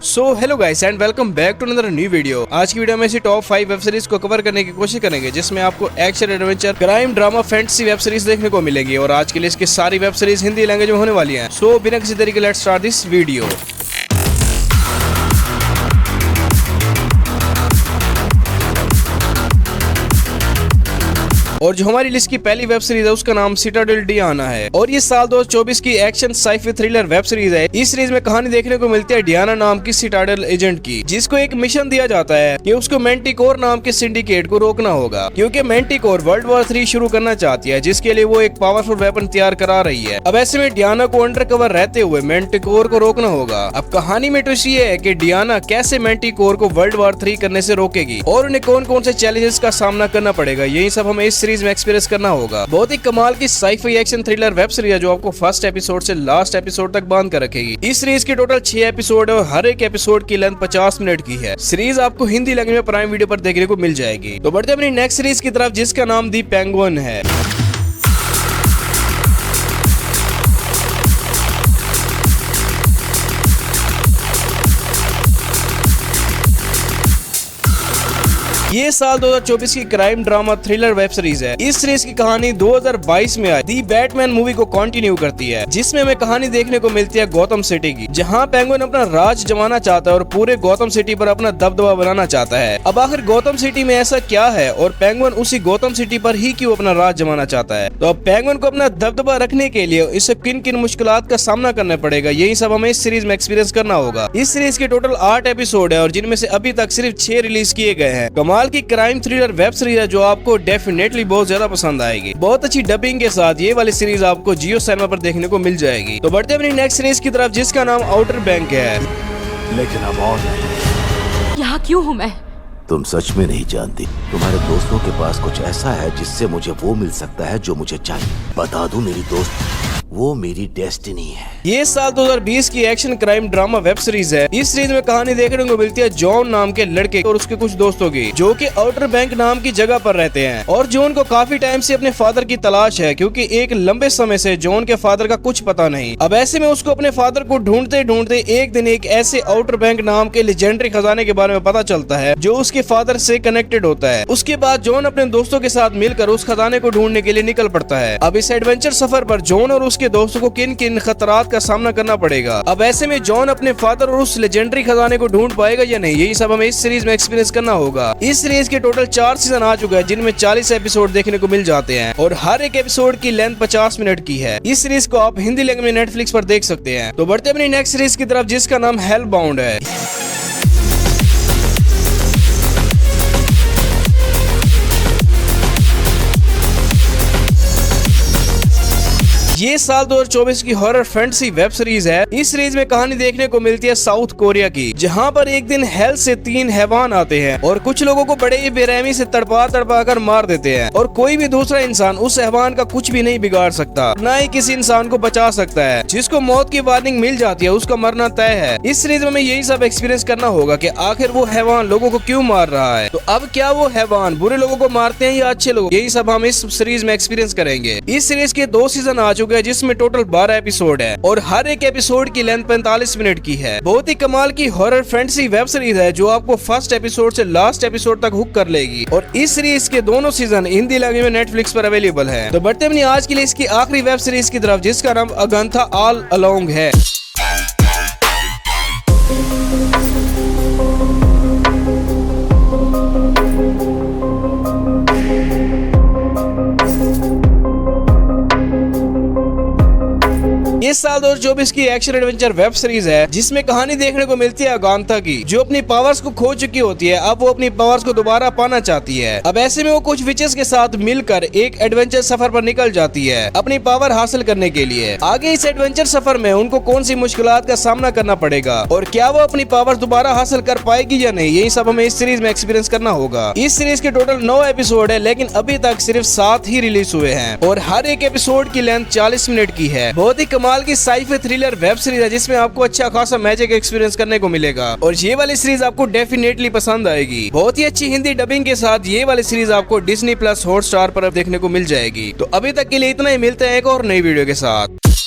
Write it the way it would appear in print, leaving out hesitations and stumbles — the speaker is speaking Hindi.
So hello guys and welcome back to another new video. आज की वीडियो में इसी टॉप 5 वेब सीरीज को कवर करने की कोशिश करेंगे जिसमें आपको action, adventure, crime, drama, fantasy web series देखने को मिलेगी और आज के लिए इसकी सारी वेब सीरीज हिंदी लैंग्वेज में होने वाली हैं। सो बिना किसी तरीके लेट्स स्टार्ट दिस वीडियो। और जो हमारी लिस्ट की पहली वेब सीरीज है उसका नाम सिटाडेल डियाना है और ये साल 2024 की एक्शन साइफी थ्रिलर वेब सीरीज है। इस सीरीज में कहानी देखने को मिलती है डियाना नाम की सिटाडेल एजेंट की, जिसको एक मिशन दिया जाता है कि उसको मैंटिकोर नाम के सिंडिकेट को रोकना होगा क्योंकि मैंटिकोर वर्ल्ड वॉर 3 शुरू करना चाहती है, जिसके लिए वो एक पावरफुल वेपन तैयार करा रही है। अब ऐसे में डियाना को अंडर कवर रहते हुए मैंटिकोर को रोकना होगा। अब कहानी में ट्विस्ट ये है कि डियाना कैसे मैंटिकोर को वर्ल्ड वॉर 3 करने से रोकेगी और उन्हें कौन कौन से चैलेंजेस का सामना करना पड़ेगा, यही सब हमें इस सीरीज में एक्सपीरियंस करना होगा। बहुत ही कमाल की sci fi action thriller web series है जो आपको फर्स्ट एपिसोड से लास्ट एपिसोड तक बांध कर रखेगी। इस सीरीज के टोटल 6 एपिसोड है और हर एक एपिसोड की लेंथ 50 मिनट की है। सीरीज आपको हिंदी लैंग्वेज में प्राइम वीडियो पर देखने को मिल जाएगी। तो बढ़ते अपनी नेक्स्ट सीरीज की तरफ जिसका नाम दी पेंगुइन है। ये साल 2024 की crime drama thriller web series है। इस सीरीज की कहानी 2022 में आई दी बैटमैन मूवी को कंटिन्यू करती है, जिसमें हमें कहानी देखने को मिलती है गौतम सिटी की, जहां पेंगुइन अपना राज जमाना चाहता है और पूरे गौतम सिटी पर अपना दबदबा बनाना चाहता है। अब आखिर गौतम सिटी में ऐसा क्या है और पेंगुइन उसी गौतम सिटी पर ही क्यों अपना राज जमाना चाहता है? तो अब पेंगुइन को अपना दबदबा रखने के लिए इसे किन किन मुश्किलात का सामना करना पड़ेगा, यही सब हमें इस सीरीज में एक्सपीरियंस करना होगा। इस सीरीज के टोटल 8 एपिसोड है और जिनमें से अभी तक सिर्फ 6 रिलीज किए गए हैं। कमाल की क्राइम थ्रिलर वेब सीरीज है जो आपको डेफिनेटली बहुत ज्यादा पसंद आएगी। बहुत अच्छी डबिंग के साथ ये वाली सीरीज आपको जियो सिनेमा पर देखने को मिल जाएगी। तो बढ़ते अपनी नेक्स्ट सीरीज की तरफ जिसका नाम आउटर बैंक है। लेकिन अब और नहीं। यहाँ क्यों हूँ मैं? तुम सच में नहीं जानती। तुम्हारे दोस्तों के पास कुछ ऐसा है जिससे मुझे वो मिल सकता है जो मुझे चाहिए। बता दूं मेरी दोस्त, वो मेरी डेस्टिनी है। ये साल 2020 की action crime drama web series है। इस सीरीज में कहानी देखने को मिलती है जॉन नाम के लड़के और उसके कुछ दोस्तों की, जो कि आउटर बैंक नाम की जगह पर रहते हैं। और जॉन को काफी टाइम से अपने फादर की तलाश है क्योंकि एक लंबे समय से जॉन के फादर का कुछ पता नहीं। अब ऐसे में उसको अपने फादर को ढूंढते ढूंढते एक दिन एक ऐसे आउटर बैंक नाम के लेजेंडरी खजाने के बारे में पता चलता है जो उसके फादर से कनेक्टेड होता है। उसके बाद जॉन अपने दोस्तों के साथ मिलकर उस खजाने को ढूंढने के लिए निकल पड़ता है। अब इस एडवेंचर सफर पर जॉन और उसके दोस्तों को किन किन खतरात का सामना करना पड़ेगा। अब ऐसे में जॉन अपने फादर और उस लेजेंडरी खजाने को ढूंढ पाएगा या नहीं, यही सब हमें इस सीरीज में एक्सपीरियंस करना होगा। इस सीरीज के टोटल 4 सीजन आ चुका है जिनमें 40 एपिसोड देखने को मिल जाते हैं और हर एक एपिसोड की लेंथ 50 मिनट की है। इस सीरीज को आप हिंदी लैंग्वेज में नेटफ्लिक्स पर देख सकते हैं। तो बढ़ते अपनी नेक्स्ट सीरीज की तरफ जिसका नाम हेल बाउंड है। ये साल 2024 की हॉरर फैंटेसी वेब सीरीज है। इस सीरीज में कहानी देखने को मिलती है साउथ कोरिया की, जहां पर एक दिन हेल से 3 हैवान आते हैं और कुछ लोगों को बड़े ही बेरहमी से तड़पा तड़पा कर मार देते हैं और कोई भी दूसरा इंसान उस हैवान का कुछ भी नहीं बिगाड़ सकता, न ही किसी इंसान को बचा सकता है। जिसको मौत की वार्निंग मिल जाती है उसका मरना तय है। इस सीरीज में हमें यही सब एक्सपीरियंस करना होगा कि आखिर वो हैवान लोगों को क्यों मार रहा है। तो अब क्या वो हैवान बुरे लोगों को मारते हैं या अच्छे लोगों, यही सब हम इस सीरीज में एक्सपीरियंस करेंगे। इस सीरीज के 2 सीजन आ चुके हैं जिसमें टोटल 12 एपिसोड है और हर एक एपिसोड की लेंथ 45 मिनट की है। बहुत ही कमाल की हॉरर फैंटेसी वेब सीरीज है जो आपको फर्स्ट एपिसोड से लास्ट एपिसोड तक हुक कर लेगी और इस सीरीज के दोनों सीजन हिंदी लैंग्वेज में नेटफ्लिक्स पर अवेलेबल है। तो बढ़ते अपनी आज के लिए इसकी आखिरी वेब सीरीज की तरफ जिसका नाम अगाथा ऑल अलोंग है। इस साल 2024 की एक्शन एडवेंचर वेब सीरीज है जिसमें कहानी देखने को मिलती है अगाथा की, जो अपनी पावर्स को खो चुकी होती है। अब वो अपनी पावर्स को दोबारा पाना चाहती है। अब ऐसे में वो कुछ विचेस के साथ मिलकर एक एडवेंचर सफर पर निकल जाती है अपनी पावर हासिल करने के लिए। आगे इस एडवेंचर सफर में उनको कौन सी मुश्किलात का सामना करना पड़ेगा और क्या वो अपनी पावर दोबारा हासिल कर पाएगी या नहीं, यही सब हमें इस सीरीज में एक्सपीरियंस करना होगा। इस सीरीज के टोटल 9 एपिसोड है लेकिन अभी तक सिर्फ 7 ही रिलीज हुए हैं और हर एक एपिसोड की लेंथ 40 मिनट की है। बहुत ही कमाल की साइफाई थ्रिलर वेब सीरीज है जिसमें आपको अच्छा खासा मैजिक एक्सपीरियंस करने को मिलेगा और ये वाली सीरीज आपको डेफिनेटली पसंद आएगी। बहुत ही अच्छी हिंदी डबिंग के साथ ये वाली सीरीज आपको डिज्नी प्लस हॉटस्टार पर देखने को मिल जाएगी। तो अभी तक के लिए इतना ही, मिलते हैं एक और नई वीडियो के साथ।